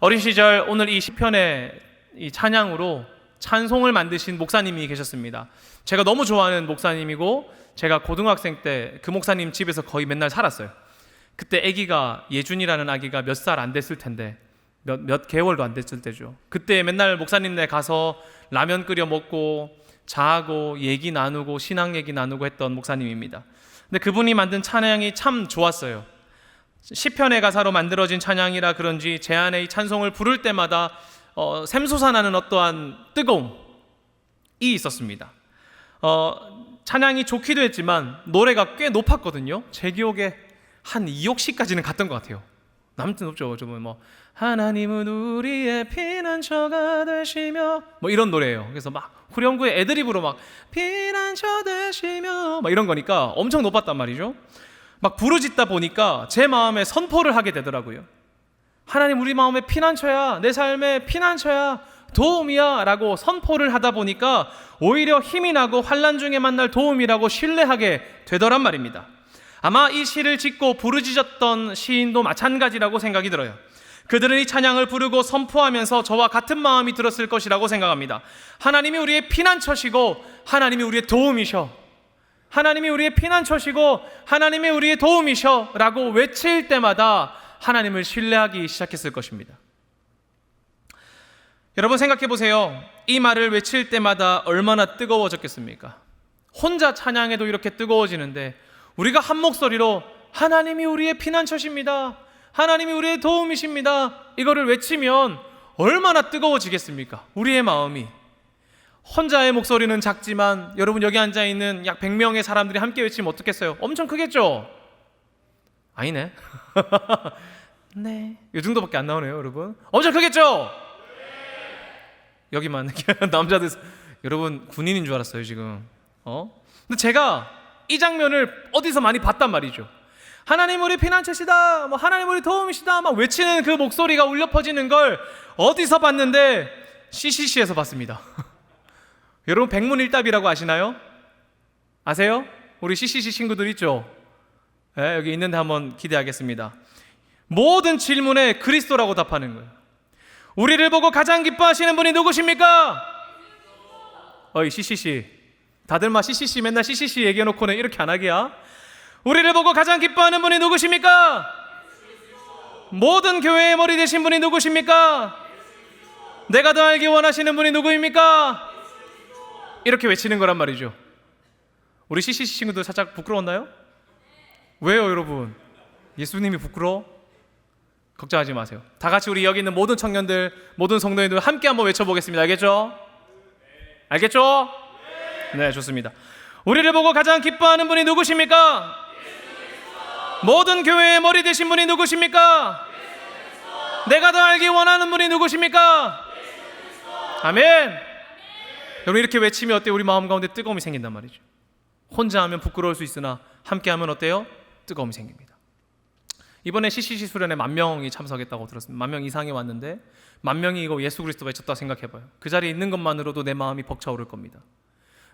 어린 시절 오늘 이 시편의 이 찬양으로 찬송을 만드신 목사님이 계셨습니다. 제가 너무 좋아하는 목사님이고 제가 고등학생 때 그 목사님 집에서 거의 맨날 살았어요. 그때 아기가 예준이라는 아기가 몇 살 안 됐을 텐데 몇 개월도 안 됐을 때죠. 그때 맨날 목사님네 가서 라면 끓여 먹고 자고 얘기 나누고 신앙 얘기 나누고 했던 목사님입니다. 근데 그분이 만든 찬양이 참 좋았어요. 시편의 가사로 만들어진 찬양이라 그런지 제 안에 이 찬송을 부를 때마다 샘솟아나는 어떠한 뜨거움이 있었습니다. 찬양이 좋기도 했지만 노래가 꽤 높았거든요. 제 기억에 한 2억시까지는 갔던 것 같아요. 아무튼 높죠. 좀 뭐 하나님은 우리의 피난처가 되시며 뭐 이런 노래예요. 그래서 막 후렴구에 애드립으로 막 피난처 되시며 막 이런 거니까 엄청 높았단 말이죠. 막 부르짖다 보니까 제 마음에 선포를 하게 되더라고요. 하나님 우리 마음의 피난처야, 내 삶의 피난처야, 도움이야 라고 선포를 하다 보니까 오히려 힘이 나고 환난 중에 만날 도움이라고 신뢰하게 되더란 말입니다. 아마 이 시를 짓고 부르짖었던 시인도 마찬가지라고 생각이 들어요. 그들은 이 찬양을 부르고 선포하면서 저와 같은 마음이 들었을 것이라고 생각합니다. 하나님이 우리의 피난처시고 하나님이 우리의 도움이셔, 하나님이 우리의 피난처시고 하나님이 우리의 도움이셔 라고 외칠 때마다 하나님을 신뢰하기 시작했을 것입니다. 여러분 생각해 보세요. 이 말을 외칠 때마다 얼마나 뜨거워졌겠습니까? 혼자 찬양해도 이렇게 뜨거워지는데 우리가 한 목소리로 하나님이 우리의 피난처십니다, 하나님이 우리의 도움이십니다, 이거를 외치면 얼마나 뜨거워지겠습니까? 우리의 마음이. 혼자의 목소리는 작지만 여러분 여기 앉아있는 약 100명의 사람들이 함께 외치면 어떻겠어요? 엄청 크겠죠? 아니네. 네, 이 정도밖에 안 나오네요. 여러분 엄청 크겠죠? 여기만 남자들, 여러분 군인인 줄 알았어요 지금. 근데 제가 이 장면을 어디서 많이 봤단 말이죠. 하나님 우리 피난처시다, 뭐 하나님 우리 도움이시다 막 외치는 그 목소리가 울려 퍼지는 걸 어디서 봤는데 CCC에서 봤습니다. 여러분 백문일답이라고 아시나요? 아세요? 우리 CCC 친구들 있죠? 네, 여기 있는데 한번 기대하겠습니다. 모든 질문에 그리스도라고 답하는 거예요. 우리를 보고 가장 기뻐하시는 분이 누구십니까? 어이 CCC, 다들 막 CCC 맨날 CCC 얘기해놓고는 이렇게 안 하기야. 우리를 보고 가장 기뻐하는 분이 누구십니까? 모든 교회의 머리 되신 분이 누구십니까? 내가 더 알기 원하시는 분이 누구입니까? 이렇게 외치는 거란 말이죠. 우리 CCC 친구들 살짝 부끄러웠나요? 왜요 여러분? 예수님이 부끄러워? 걱정하지 마세요. 다 같이 우리 여기 있는 모든 청년들, 모든 성도님들 함께 한번 외쳐보겠습니다. 알겠죠? 알겠죠? 네, 좋습니다. 우리를 보고 가장 기뻐하는 분이 누구십니까? 모든 교회의 머리 되신 분이 누구십니까? 내가 더 알기 원하는 분이 누구십니까? 아멘. 여러분 이렇게 외치면 어때요? 우리 마음 가운데 뜨거움이 생긴단 말이죠. 혼자 하면 부끄러울 수 있으나 함께 하면 어때요? 뜨거움이 생깁니다. 이번에 CCC 수련회 10,000명이 참석했다고 들었습니다. 10,000명 이상이 왔는데 10,000명이 이거 예수 그리스도 외쳤다 생각해봐요. 그 자리에 있는 것만으로도 내 마음이 벅차오를 겁니다.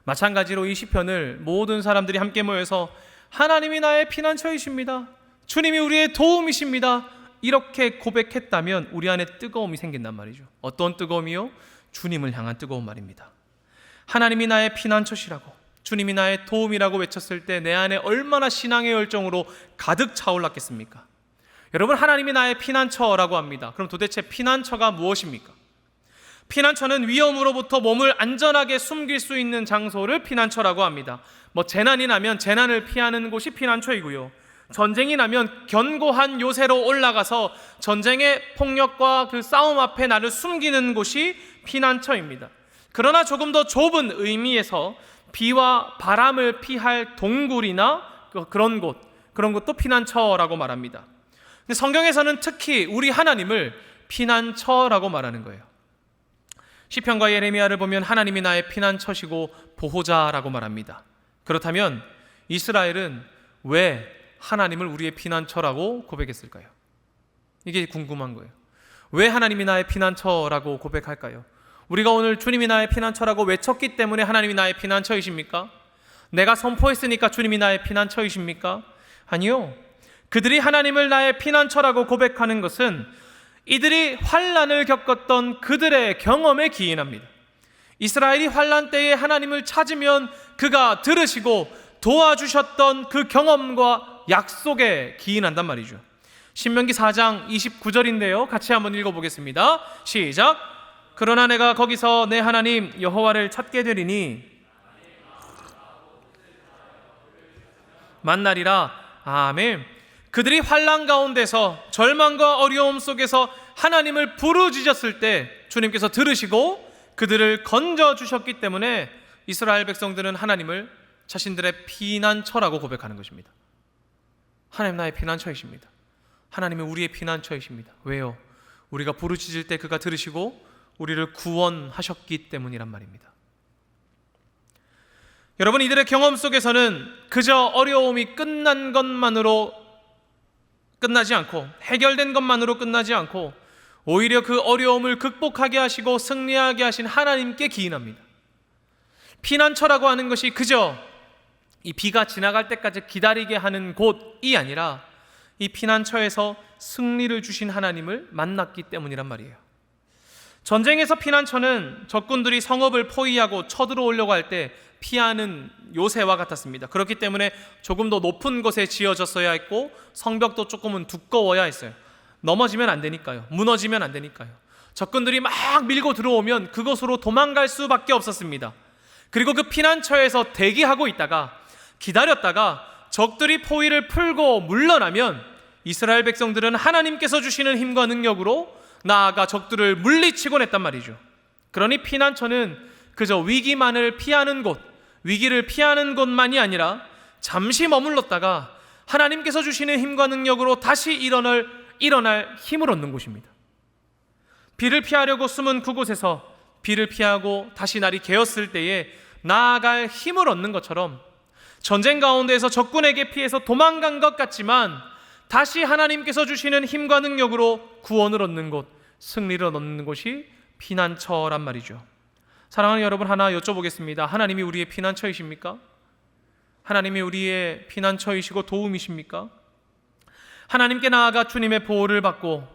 마찬가지로 이 시편을 모든 사람들이 함께 모여서 하나님이 나의 피난처이십니다, 주님이 우리의 도움이십니다 이렇게 고백했다면 우리 안에 뜨거움이 생긴단 말이죠. 어떤 뜨거움이요? 주님을 향한 뜨거운 말입니다. 하나님이 나의 피난처시라고, 주님이 나의 도움이라고 외쳤을 때 내 안에 얼마나 신앙의 열정으로 가득 차올랐겠습니까? 여러분 하나님이 나의 피난처라고 합니다. 그럼 도대체 피난처가 무엇입니까? 피난처는 위험으로부터 몸을 안전하게 숨길 수 있는 장소를 피난처라고 합니다. 뭐 재난이 나면 재난을 피하는 곳이 피난처이고요, 전쟁이 나면 견고한 요새로 올라가서 전쟁의 폭력과 그 싸움 앞에 나를 숨기는 곳이 피난처입니다. 그러나 조금 더 좁은 의미에서 비와 바람을 피할 동굴이나 그런 곳도 피난처라고 말합니다. 근데 성경에서는 특히 우리 하나님을 피난처라고 말하는 거예요. 시편과 예레미야를 보면 하나님이 나의 피난처시고 보호자라고 말합니다. 그렇다면 이스라엘은 왜 하나님을 우리의 피난처라고 고백했을까요? 이게 궁금한 거예요. 왜 하나님이 나의 피난처라고 고백할까요? 우리가 오늘 주님이 나의 피난처라고 외쳤기 때문에 하나님이 나의 피난처이십니까? 내가 선포했으니까 주님이 나의 피난처이십니까? 아니요. 그들이 하나님을 나의 피난처라고 고백하는 것은 이들이 환난을 겪었던 그들의 경험에 기인합니다. 이스라엘이 환난 때에 하나님을 찾으면 그가 들으시고 도와주셨던 그 경험과 약속에 기인한단 말이죠. 신명기 4장 29절인데요. 같이 한번 읽어보겠습니다. 시작. 그러나 내가 거기서 내 하나님 여호와를 찾게 되리니 만나리라. 아멘. 그들이 환난 가운데서 절망과 어려움 속에서 하나님을 부르짖었을 때 주님께서 들으시고 그들을 건져주셨기 때문에 이스라엘 백성들은 하나님을 자신들의 피난처라고 고백하는 것입니다. 하나님 나의 피난처이십니다. 하나님은 우리의 피난처이십니다. 왜요? 우리가 부르짖을 때 그가 들으시고 우리를 구원하셨기 때문이란 말입니다. 여러분, 이들의 경험 속에서는 그저 어려움이 끝난 것만으로 끝나지 않고 해결된 것만으로 끝나지 않고 오히려 그 어려움을 극복하게 하시고 승리하게 하신 하나님께 기인합니다. 피난처라고 하는 것이 그저 이 비가 지나갈 때까지 기다리게 하는 곳이 아니라 이 피난처에서 승리를 주신 하나님을 만났기 때문이란 말이에요. 전쟁에서 피난처는 적군들이 성읍을 포위하고 쳐들어오려고 할 때 피하는 요새와 같았습니다. 그렇기 때문에 조금 더 높은 곳에 지어졌어야 했고 성벽도 조금은 두꺼워야 했어요. 넘어지면 안 되니까요. 무너지면 안 되니까요. 적군들이 막 밀고 들어오면 그곳으로 도망갈 수밖에 없었습니다. 그리고 그 피난처에서 대기하고 있다가 기다렸다가 적들이 포위를 풀고 물러나면 이스라엘 백성들은 하나님께서 주시는 힘과 능력으로 나아가 적들을 물리치곤 했단 말이죠. 그러니 피난처는 그저 위기만을 피하는 곳, 위기를 피하는 곳만이 아니라 잠시 머물렀다가 하나님께서 주시는 힘과 능력으로 다시 일어날 힘을 얻는 곳입니다. 비를 피하려고 숨은 그곳에서 비를 피하고 다시 날이 개었을 때에 나아갈 힘을 얻는 것처럼 전쟁 가운데에서 적군에게 피해서 도망간 것 같지만 다시 하나님께서 주시는 힘과 능력으로 구원을 얻는 곳, 승리를 얻는 곳이 피난처란 말이죠. 사랑하는 여러분, 하나 여쭤보겠습니다. 하나님이 우리의 피난처이십니까? 하나님이 우리의 피난처이시고 도움이십니까? 하나님께 나아가 주님의 보호를 받고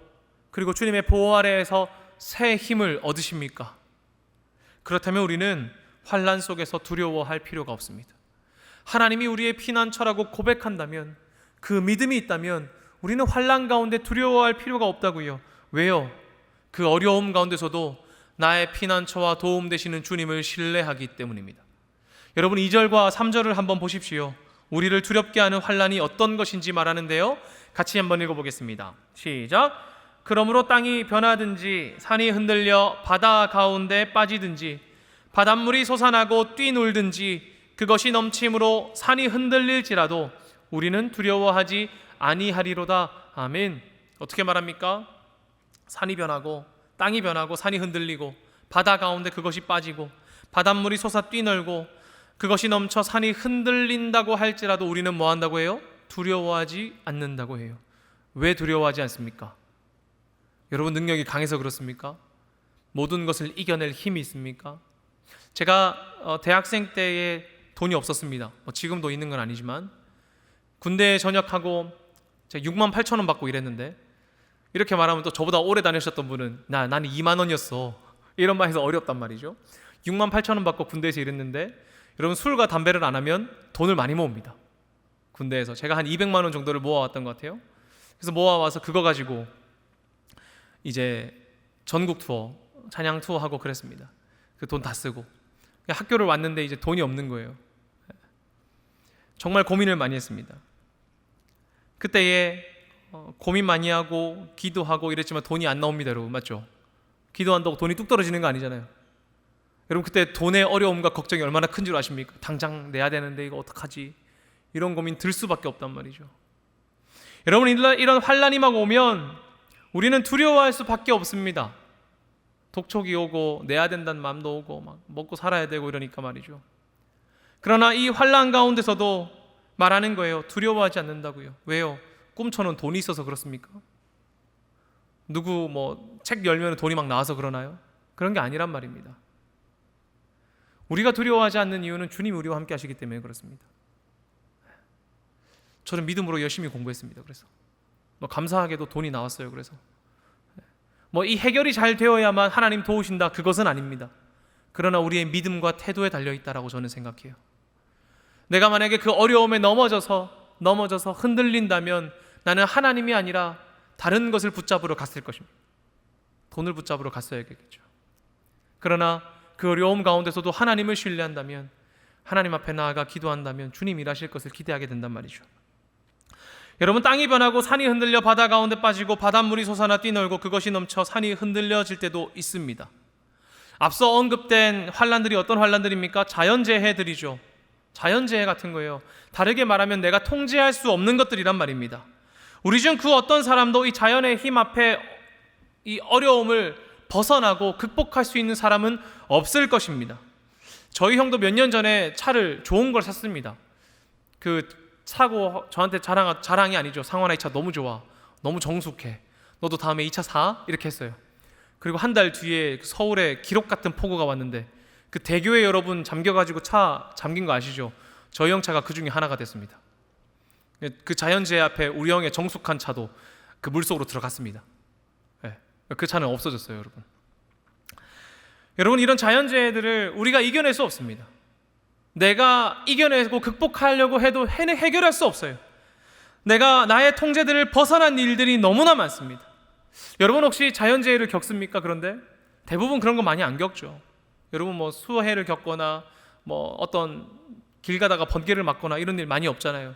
그리고 주님의 보호 아래에서 새 힘을 얻으십니까? 그렇다면 우리는 환난 속에서 두려워할 필요가 없습니다. 하나님이 우리의 피난처라고 고백한다면, 그 믿음이 있다면 우리는 환난 가운데 두려워할 필요가 없다고요. 왜요? 그 어려움 가운데서도 나의 피난처와 도움 되시는 주님을 신뢰하기 때문입니다. 여러분, 2절과 3절을 한번 보십시오. 우리를 두렵게 하는 환난이 어떤 것인지 말하는데요. 같이 한번 읽어보겠습니다. 시작. 그러므로 땅이 변하든지 산이 흔들려 바다 가운데 빠지든지 바닷물이 솟아나고 뛰놀든지 그것이 넘침으로 산이 흔들릴지라도 우리는 두려워하지 아니하리로다. 아멘. 어떻게 말합니까? 산이 변하고 땅이 변하고 산이 흔들리고 바다 가운데 그것이 빠지고 바닷물이 솟아 뛰놀고 그것이 넘쳐 산이 흔들린다고 할지라도 우리는 뭐 한다고 해요? 두려워하지 않는다고 해요. 왜 두려워하지 않습니까? 여러분, 능력이 강해서 그렇습니까? 모든 것을 이겨낼 힘이 있습니까? 제가 대학생 때에 돈이 없었습니다. 지금도 있는 건 아니지만 군대에 전역하고 제가 6만 8천 원 받고 일했는데, 이렇게 말하면 또 저보다 오래 다니셨던 분은 나는 2만 원이었어 이런 말해서 어렵단 말이죠. 6만 8천 원 받고 군대에서 일했는데 여러분, 술과 담배를 안 하면 돈을 많이 모읍니다. 군대에서 제가 한 200만 원 정도를 모아왔던 것 같아요. 그래서 모아와서 그거 가지고 이제 전국 투어, 찬양 투어 하고 그랬습니다. 그 돈 다 쓰고 학교를 왔는데 이제 돈이 없는 거예요. 정말 고민을 많이 했습니다. 그때에 고민 많이 하고 기도하고 이랬지만 돈이 안 나옵니다, 여러분. 맞죠? 기도한다고 돈이 뚝 떨어지는 거 아니잖아요. 여러분, 그때 돈의 어려움과 걱정이 얼마나 큰 줄 아십니까? 당장 내야 되는데 이거 어떡하지? 이런 고민 들 수밖에 없단 말이죠. 여러분, 이런 환난이 막 오면 우리는 두려워할 수밖에 없습니다. 독촉이 오고 내야 된다는 마음도 오고 막 먹고 살아야 되고 이러니까 말이죠. 그러나 이 환난 가운데서도 말하는 거예요. 두려워하지 않는다고요. 왜요? 꿈처럼 돈이 있어서 그렇습니까? 누구 책 열면 돈이 막 나와서 그러나요? 그런 게 아니란 말입니다. 우리가 두려워하지 않는 이유는 주님이 우리와 함께 하시기 때문에 그렇습니다. 저는 믿음으로 열심히 공부했습니다. 그래서 감사하게도 돈이 나왔어요. 그래서 뭐 이 해결이 잘 되어야만 하나님 도우신다, 그것은 아닙니다. 그러나 우리의 믿음과 태도에 달려있다라고 저는 생각해요. 내가 만약에 그 어려움에 넘어져서 흔들린다면 나는 하나님이 아니라 다른 것을 붙잡으러 갔을 것입니다. 돈을 붙잡으러 갔어야겠죠. 그러나 그 어려움 가운데서도 하나님을 신뢰한다면, 하나님 앞에 나아가 기도한다면 주님 일하실 것을 기대하게 된단 말이죠. 여러분, 땅이 변하고 산이 흔들려 바다 가운데 빠지고 바닷물이 솟아나 뛰놀고 그것이 넘쳐 산이 흔들려질 때도 있습니다. 앞서 언급된 환란들이 어떤 환란들입니까? 자연재해들이죠. 자연재해 같은 거예요. 다르게 말하면 내가 통제할 수 없는 것들이란 말입니다. 우리 중 그 어떤 사람도 이 자연의 힘 앞에 이 어려움을 벗어나고 극복할 수 있는 사람은 없을 것입니다. 저희 형도 몇 년 전에 차를 좋은 걸 샀습니다. 그 사고 저한테 자랑이 아니죠. 상원아, 이 차 너무 좋아, 너무 정숙해, 너도 다음에 이 차 사? 이렇게 했어요. 그리고 한 달 뒤에 서울에 기록 같은 폭우가 왔는데 그 대교에 여러분 잠겨가지고 차 잠긴 거 아시죠? 저희 형 차가 그 중에 하나가 됐습니다. 그 자연재해 앞에 우리 형의 정숙한 차도 그 물속으로 들어갔습니다. 네. 그 차는 없어졌어요, 여러분. 여러분, 이런 자연재해들을 우리가 이겨낼 수 없습니다. 내가 이겨내고 극복하려고 해도 해결할 수 없어요. 내가 나의 통제들을 벗어난 일들이 너무나 많습니다. 여러분 혹시 자연재해를 겪습니까? 그런데 대부분 그런 거 많이 안 겪죠. 여러분 뭐 수해를 겪거나 뭐 어떤 길 가다가 번개를 맞거나 이런 일 많이 없잖아요.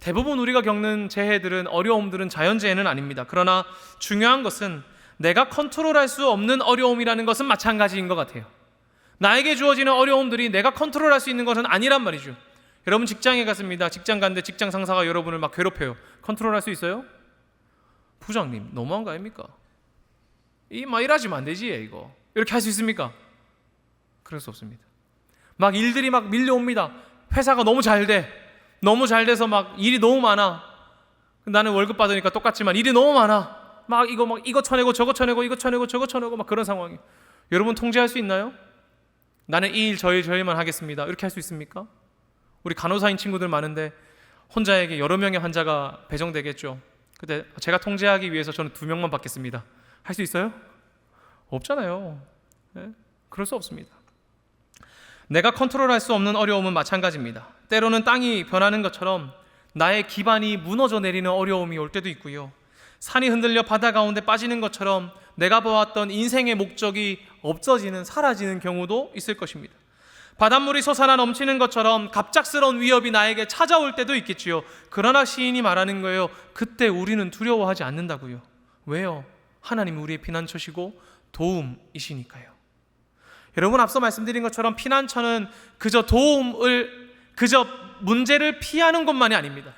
대부분 우리가 겪는 재해들은, 어려움들은 자연재해는 아닙니다. 그러나 중요한 것은 내가 컨트롤할 수 없는 어려움이라는 것은 마찬가지인 것 같아요. 나에게 주어지는 어려움들이 내가 컨트롤할 수 있는 것은 아니란 말이죠. 여러분 직장에 갔습니다. 직장 갔는데 직장 상사가 여러분을 막 괴롭혀요. 컨트롤할 수 있어요? 부장님 너무한 거 아닙니까? 막 일하시면 안 되지 이거. 이렇게 할 수 있습니까? 그럴 수 없습니다. 막 일들이 막 밀려옵니다. 회사가 너무 잘 돼. 너무 잘 돼서 막 일이 너무 많아. 나는 월급 받으니까 똑같지만 일이 너무 많아. 막 이거 쳐내고 저거 쳐내고 이거 쳐내고 저거 쳐내고 막 그런 상황이. 여러분 통제할 수 있나요? 나는 이 일 저 일만 하겠습니다. 이렇게 할 수 있습니까? 우리 간호사인 친구들 많은데 혼자에게 여러 명의 환자가 배정되겠죠. 근데 제가 통제하기 위해서 저는 2명만 받겠습니다. 할 수 있어요? 없잖아요. 네? 그럴 수 없습니다. 내가 컨트롤할 수 없는 어려움은 마찬가지입니다. 때로는 땅이 변하는 것처럼 나의 기반이 무너져 내리는 어려움이 올 때도 있고요. 산이 흔들려 바다 가운데 빠지는 것처럼 내가 보았던 인생의 목적이 없어지는, 사라지는 경우도 있을 것입니다. 바닷물이 솟아나 넘치는 것처럼 갑작스러운 위협이 나에게 찾아올 때도 있겠지요. 그러나 시인이 말하는 거예요. 그때 우리는 두려워하지 않는다고요. 왜요? 하나님이 우리의 피난처시고 도움이시니까요. 여러분 앞서 말씀드린 것처럼 피난처는 그저 문제를 피하는 곳만이 아닙니다.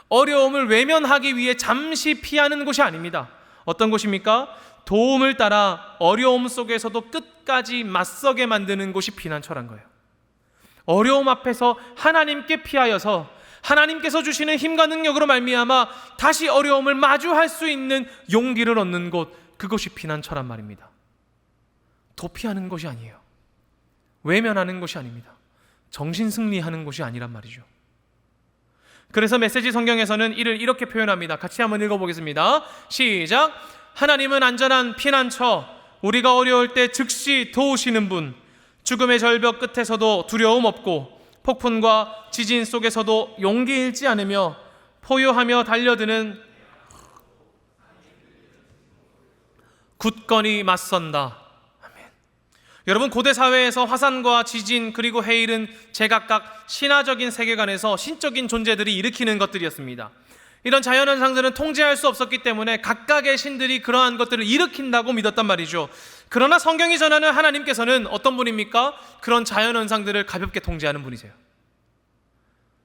어려움을 외면하기 위해 잠시 피하는 곳이 아닙니다. 어떤 곳입니까? 도움을 따라 어려움 속에서도 끝까지 맞서게 만드는 곳이 피난처란 거예요. 어려움 앞에서 하나님께 피하여서 하나님께서 주시는 힘과 능력으로 말미암아 다시 어려움을 마주할 수 있는 용기를 얻는 곳, 그것이 피난처란 말입니다. 도피하는 것이 아니에요. 외면하는 것이 아닙니다. 정신승리하는 것이 아니란 말이죠. 그래서 메시지 성경에서는 이를 이렇게 표현합니다. 같이 한번 읽어보겠습니다. 시작. 하나님은 안전한 피난처, 우리가 어려울 때 즉시 도우시는 분, 죽음의 절벽 끝에서도 두려움 없고 폭풍과 지진 속에서도 용기 잃지 않으며 포효하며 달려드는 굳건히 맞선다. 아멘. 여러분 고대 사회에서 화산과 지진 그리고 해일은 제각각 신화적인 세계관에서 신적인 존재들이 일으키는 것들이었습니다. 이런 자연현상들은 통제할 수 없었기 때문에 각각의 신들이 그러한 것들을 일으킨다고 믿었단 말이죠. 그러나 성경이 전하는 하나님께서는 어떤 분입니까? 그런 자연현상들을 가볍게 통제하는 분이세요.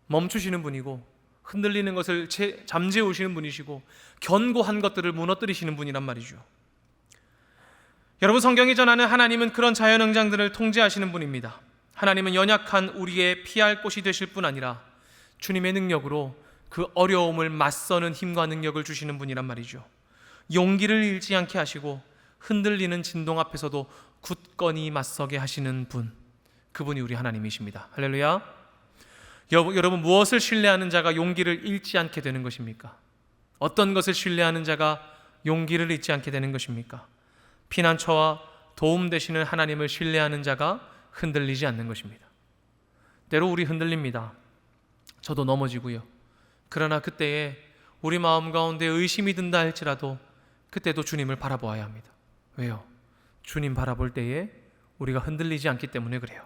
멈추시는 분이고 흔들리는 것을 잠재우시는 분이시고 견고한 것들을 무너뜨리시는 분이란 말이죠. 여러분 성경이 전하는 하나님은 그런 자연현상들을 통제하시는 분입니다. 하나님은 연약한 우리의 피할 곳이 되실 뿐 아니라 주님의 능력으로 그 어려움을 맞서는 힘과 능력을 주시는 분이란 말이죠. 용기를 잃지 않게 하시고 흔들리는 진동 앞에서도 굳건히 맞서게 하시는 분, 그분이 우리 하나님이십니다. 할렐루야. 여러분 무엇을 신뢰하는 자가 용기를 잃지 않게 되는 것입니까? 어떤 것을 신뢰하는 자가 용기를 잃지 않게 되는 것입니까? 피난처와 도움 되시는 하나님을 신뢰하는 자가 흔들리지 않는 것입니다. 때로 우리 흔들립니다. 저도 넘어지고요. 그러나 그때에 우리 마음 가운데 의심이 든다 할지라도 그때도 주님을 바라보아야 합니다. 왜요? 주님 바라볼 때에 우리가 흔들리지 않기 때문에 그래요.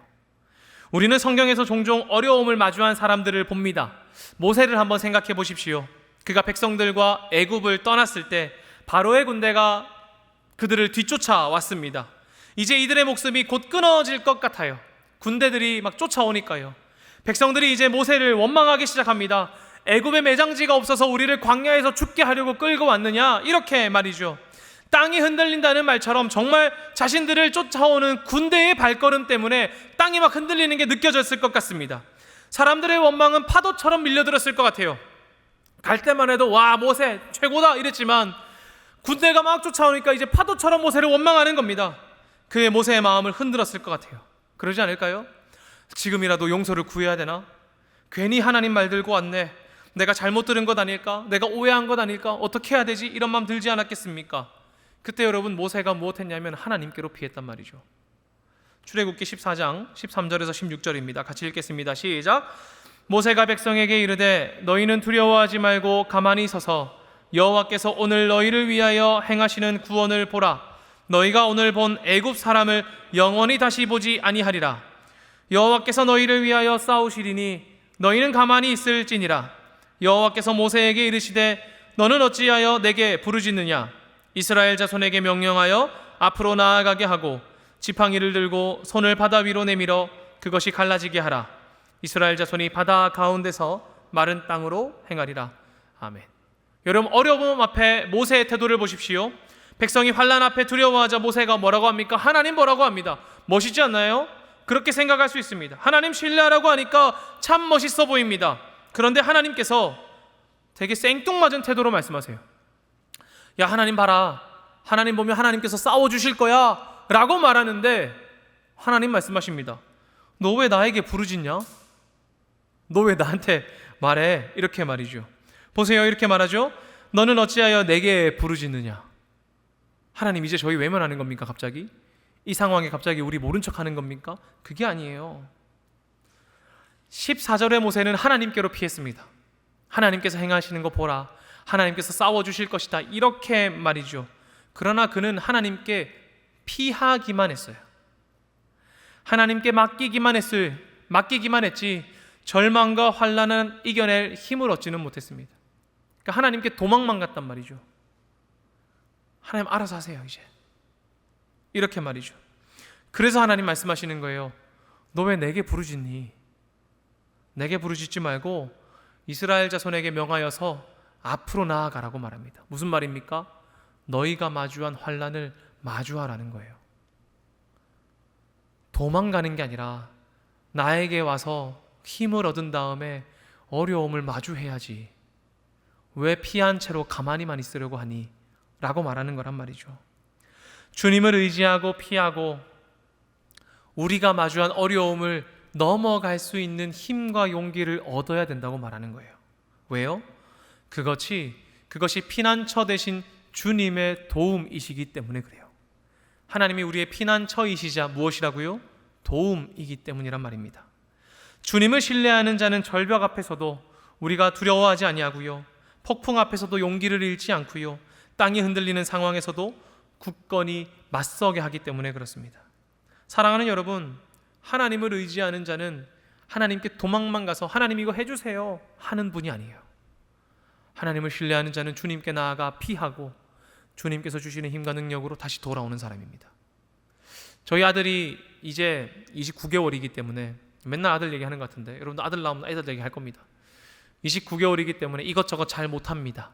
우리는 성경에서 종종 어려움을 마주한 사람들을 봅니다. 모세를 한번 생각해 보십시오. 그가 백성들과 애굽을 떠났을 때 바로의 군대가 그들을 뒤쫓아왔습니다. 이제 이들의 목숨이 곧 끊어질 것 같아요. 군대들이 막 쫓아오니까요. 백성들이 이제 모세를 원망하기 시작합니다. 애굽에 매장지가 없어서 우리를 광야에서 죽게 하려고 끌고 왔느냐? 이렇게 말이죠. 땅이 흔들린다는 말처럼 정말 자신들을 쫓아오는 군대의 발걸음 때문에 땅이 막 흔들리는 게 느껴졌을 것 같습니다. 사람들의 원망은 파도처럼 밀려들었을 것 같아요. 갈 때만 해도 와 모세 최고다 이랬지만 군대가 막 쫓아오니까 이제 파도처럼 모세를 원망하는 겁니다. 그의 모세의 마음을 흔들었을 것 같아요. 그러지 않을까요? 지금이라도 용서를 구해야 되나? 괜히 하나님 말 들고 왔네. 내가 잘못 들은 것 아닐까? 내가 오해한 것 아닐까? 어떻게 해야 되지? 이런 마음 들지 않았겠습니까? 그때 여러분 모세가 무엇했냐면 하나님께로 피했단 말이죠. 출애굽기 14장 13절에서 16절입니다. 같이 읽겠습니다. 시작. 모세가 백성에게 이르되 너희는 두려워하지 말고 가만히 서서 여호와께서 오늘 너희를 위하여 행하시는 구원을 보라. 너희가 오늘 본 애굽 사람을 영원히 다시 보지 아니하리라. 여호와께서 너희를 위하여 싸우시리니 너희는 가만히 있을지니라. 여호와께서 모세에게 이르시되 너는 어찌하여 내게 부르짖느냐? 이스라엘 자손에게 명령하여 앞으로 나아가게 하고 지팡이를 들고 손을 바다 위로 내밀어 그것이 갈라지게 하라. 이스라엘 자손이 바다 가운데서 마른 땅으로 행하리라. 아멘. 여러분 어려움 앞에 모세의 태도를 보십시오. 백성이 환난 앞에 두려워하자 모세가 뭐라고 합니까? 하나님 뭐라고 합니다. 멋있지 않나요? 그렇게 생각할 수 있습니다. 하나님 신뢰하라고 하니까 참 멋있어 보입니다. 그런데 하나님께서 되게 생뚱맞은 태도로 말씀하세요. 야 하나님 봐라. 하나님 보면 하나님께서 싸워주실 거야 라고 말하는데 하나님 말씀하십니다. 너 왜 나에게 부르짖냐? 너 왜 나한테 말해? 이렇게 말이죠. 보세요. 이렇게 말하죠. 너는 어찌하여 내게 부르짖느냐? 하나님 이제 저희 외면하는 겁니까 갑자기? 이 상황에 갑자기 우리 모른 척하는 겁니까? 그게 아니에요. 14절의 모세는 하나님께로 피했습니다. 하나님께서 행하시는 거 보라. 하나님께서 싸워주실 것이다. 이렇게 말이죠. 그러나 그는 하나님께 피하기만 했어요. 하나님께 맡기기만 했지 절망과 환난은 이겨낼 힘을 얻지는 못했습니다. 그러니까 하나님께 도망만 갔단 말이죠. 하나님 알아서 하세요 이제. 이렇게 말이죠. 그래서 하나님 말씀하시는 거예요. 너 왜 내게 부르짖니? 내게 부르짖지 말고 이스라엘 자손에게 명하여서 앞으로 나아가라고 말합니다. 무슨 말입니까? 너희가 마주한 환난을 마주하라는 거예요. 도망가는 게 아니라 나에게 와서 힘을 얻은 다음에 어려움을 마주해야지. 왜 피한 채로 가만히만 있으려고 하니? 라고 말하는 거란 말이죠. 주님을 의지하고 피하고 우리가 마주한 어려움을 넘어갈 수 있는 힘과 용기를 얻어야 된다고 말하는 거예요. 왜요? 그것이 피난처 대신 주님의 도움이시기 때문에 그래요. 하나님이 우리의 피난처이시자 무엇이라고요? 도움이기 때문이란 말입니다. 주님을 신뢰하는 자는 절벽 앞에서도 우리가 두려워하지 아니하고요. 폭풍 앞에서도 용기를 잃지 않고요. 땅이 흔들리는 상황에서도 굳건히 맞서게 하기 때문에 그렇습니다. 사랑하는 여러분, 하나님을 의지하는 자는 하나님께 도망만 가서 하나님 이거 해주세요 하는 분이 아니에요. 하나님을 신뢰하는 자는 주님께 나아가 피하고 주님께서 주시는 힘과 능력으로 다시 돌아오는 사람입니다. 저희 아들이 이제 29개월이기 때문에 맨날 아들 얘기하는 것 같은데 여러분도 아들 나오면 아들 얘기할 겁니다. 29개월이기 때문에 이것저것 잘 못합니다.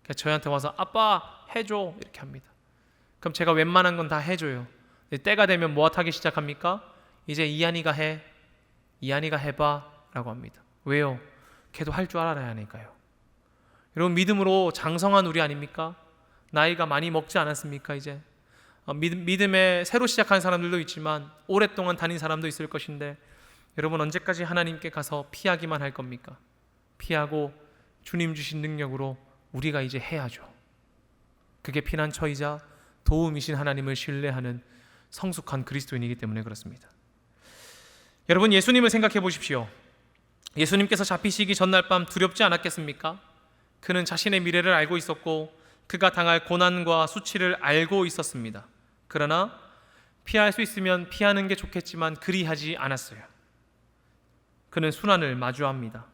그래서 저희한테 와서 아빠 해줘 이렇게 합니다. 그럼 제가 웬만한 건 다 해줘요. 때가 되면 뭐 하기 시작합니까? 이제 이한이가 해봐 라고 합니다. 왜요? 걔도 할 줄 알아야 하니까요. 여러분 믿음으로 장성한 우리 아닙니까? 나이가 많이 먹지 않았습니까? 이제 믿음에 새로 시작한 사람들도 있지만 오랫동안 다닌 사람도 있을 것인데 여러분 언제까지 하나님께 가서 피하기만 할 겁니까? 피하고 주님 주신 능력으로 우리가 이제 해야죠. 그게 피난처이자 도움이신 하나님을 신뢰하는 성숙한 그리스도인이기 때문에 그렇습니다. 여러분, 예수님을 생각해 보십시오. 예수님께서 잡히시기 전날 밤 두렵지 않았겠습니까? 그는 자신의 미래를 알고 있었고 그가 당할 고난과 수치를 알고 있었습니다. 그러나 피할 수 있으면 피하는 게 좋겠지만 그리하지 않았어요. 그는 순환을 마주합니다.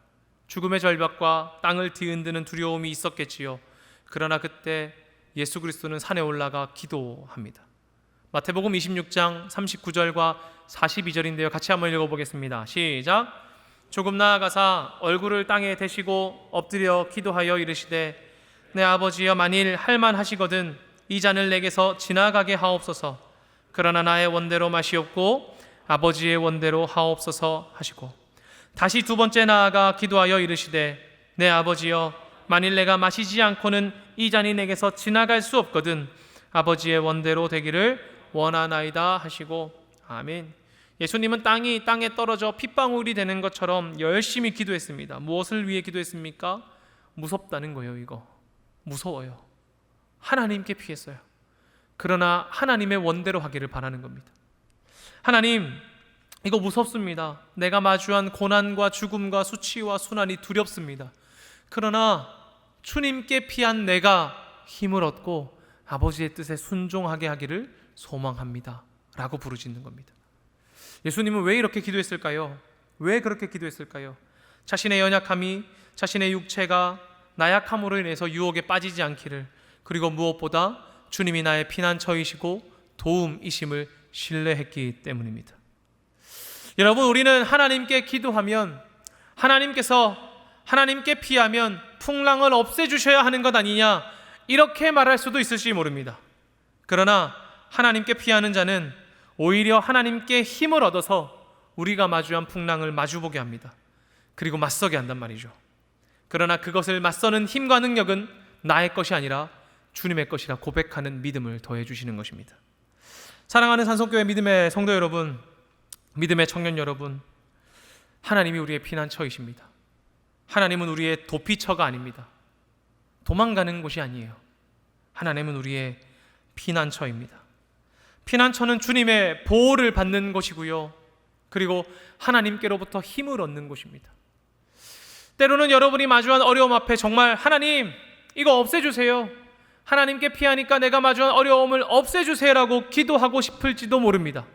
죽음의 절벽과 땅을 뒤흔드는 두려움이 있었겠지요. 그러나 그때 예수 그리스도는 산에 올라가 기도합니다. 마태복음 26장 39절과 42절인데요. 같이 한번 읽어보겠습니다. 시작. 조금 나아가사 얼굴을 땅에 대시고 엎드려 기도하여 이르시되 내 아버지여, 만일 할만하시거든 이 잔을 내게서 지나가게 하옵소서. 그러나 나의 원대로 마시옵고 아버지의 원대로 하옵소서 하시고, 다시 두 번째 나아가 기도하여 이르시되 내 아버지여, 만일 내가 마시지 않고는 이 잔이 내게서 지나갈 수 없거든 아버지의 원대로 되기를 원하나이다 하시고. 아멘. 예수님은 땅에 떨어져 핏방울이 되는 것처럼 열심히 기도했습니다. 무엇을 위해 기도했습니까? 무섭다는 거예요. 이거 무서워요. 하나님께 피했어요. 그러나 하나님의 원대로 하기를 바라는 겁니다. 하나님, 이거 무섭습니다. 내가 마주한 고난과 죽음과 수치와 순환이 두렵습니다. 그러나 주님께 피한 내가 힘을 얻고 아버지의 뜻에 순종하게 하기를 소망합니다 라고 부르짖는 겁니다. 예수님은 왜 이렇게 기도했을까요? 왜 그렇게 기도했을까요? 자신의 연약함이, 자신의 육체가 나약함으로 인해서 유혹에 빠지지 않기를, 그리고 무엇보다 주님이 나의 피난처이시고 도움이심을 신뢰했기 때문입니다. 여러분, 우리는 하나님께 기도하면, 하나님께 피하면 풍랑을 없애주셔야 하는 것 아니냐, 이렇게 말할 수도 있을지 모릅니다. 그러나 하나님께 피하는 자는 오히려 하나님께 힘을 얻어서 우리가 마주한 풍랑을 마주보게 합니다. 그리고 맞서게 한단 말이죠. 그러나 그것을 맞서는 힘과 능력은 나의 것이 아니라 주님의 것이라 고백하는 믿음을 더해 주시는 것입니다. 사랑하는 산성교회 믿음의 성도 여러분, 믿음의 청년 여러분, 하나님이 우리의 피난처이십니다. 하나님은 우리의 도피처가 아닙니다. 도망가는 곳이 아니에요. 하나님은 우리의 피난처입니다. 피난처는 주님의 보호를 받는 곳이고요, 그리고 하나님께로부터 힘을 얻는 곳입니다. 때로는 여러분이 마주한 어려움 앞에 정말 하나님, 이거 없애주세요, 하나님께 피하니까 내가 마주한 어려움을 없애주세요라고 기도하고 싶을지도 모릅니다.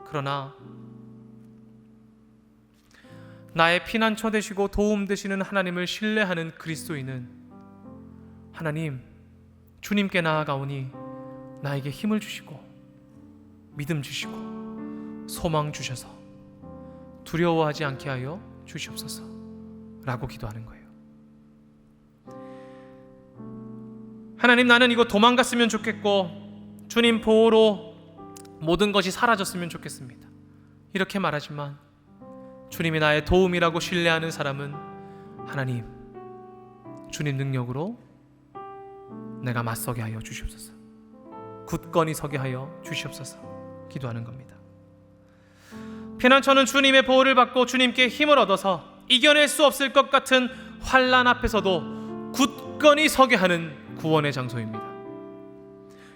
그러나 나의 피난처 되시고 도움 되시는 하나님을 신뢰하는 그리스도인은 하나님, 주님께 나아가오니 나에게 힘을 주시고 믿음 주시고 소망 주셔서 두려워하지 않게 하여 주시옵소서 라고 기도하는 거예요. 하나님, 나는 이거 도망갔으면 좋겠고 주님 보호로 모든 것이 사라졌으면 좋겠습니다. 이렇게 말하지만 주님이 나의 도움이라고 신뢰하는 사람은 하나님, 주님 능력으로 내가 맞서게 하여 주시옵소서, 굳건히 서게 하여 주시옵소서 기도하는 겁니다. 피난처는 주님의 보호를 받고 주님께 힘을 얻어서 이겨낼 수 없을 것 같은 환난 앞에서도 굳건히 서게 하는 구원의 장소입니다.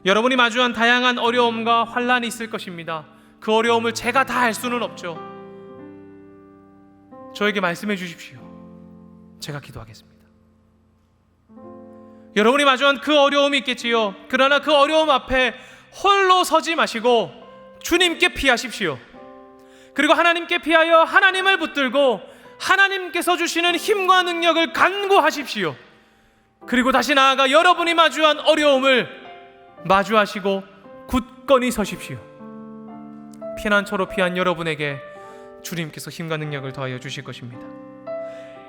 여러분이 마주한 다양한 어려움과 환난이 있을 것입니다. 그 어려움을 제가 다 알 수는 없죠. 저에게 말씀해 주십시오. 제가 기도하겠습니다. 여러분이 마주한 그 어려움이 있겠지요. 그러나 그 어려움 앞에 홀로 서지 마시고 주님께 피하십시오. 그리고 하나님께 피하여 하나님을 붙들고 하나님께서 주시는 힘과 능력을 간구하십시오. 그리고 다시 나아가 여러분이 마주한 어려움을 마주하시고 굳건히 서십시오. 피난처로 피한 여러분에게 주님께서 힘과 능력을 더하여 주실 것입니다.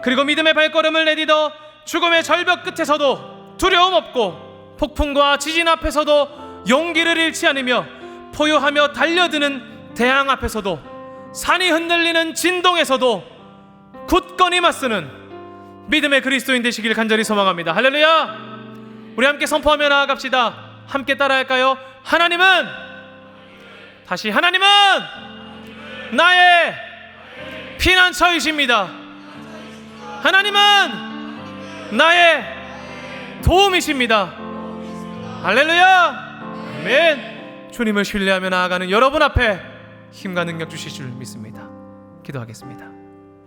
그리고 믿음의 발걸음을 내딛어 죽음의 절벽 끝에서도 두려움 없고 폭풍과 지진 앞에서도 용기를 잃지 않으며 포효하며 달려드는 대항 앞에서도 산이 흔들리는 진동에서도 굳건히 맞서는 믿음의 그리스도인 되시길 간절히 소망합니다. 할렐루야! 우리 함께 선포하며 나아갑시다. 함께 따라할까요? 하나님은, 다시 하나님은 나의 피난처이십니다. 하나님은 나의 도움이십니다. 할렐루야! 아멘. 주님을 신뢰하며 나아가는 여러분 앞에 힘과 능력 주실 줄 믿습니다. 기도하겠습니다.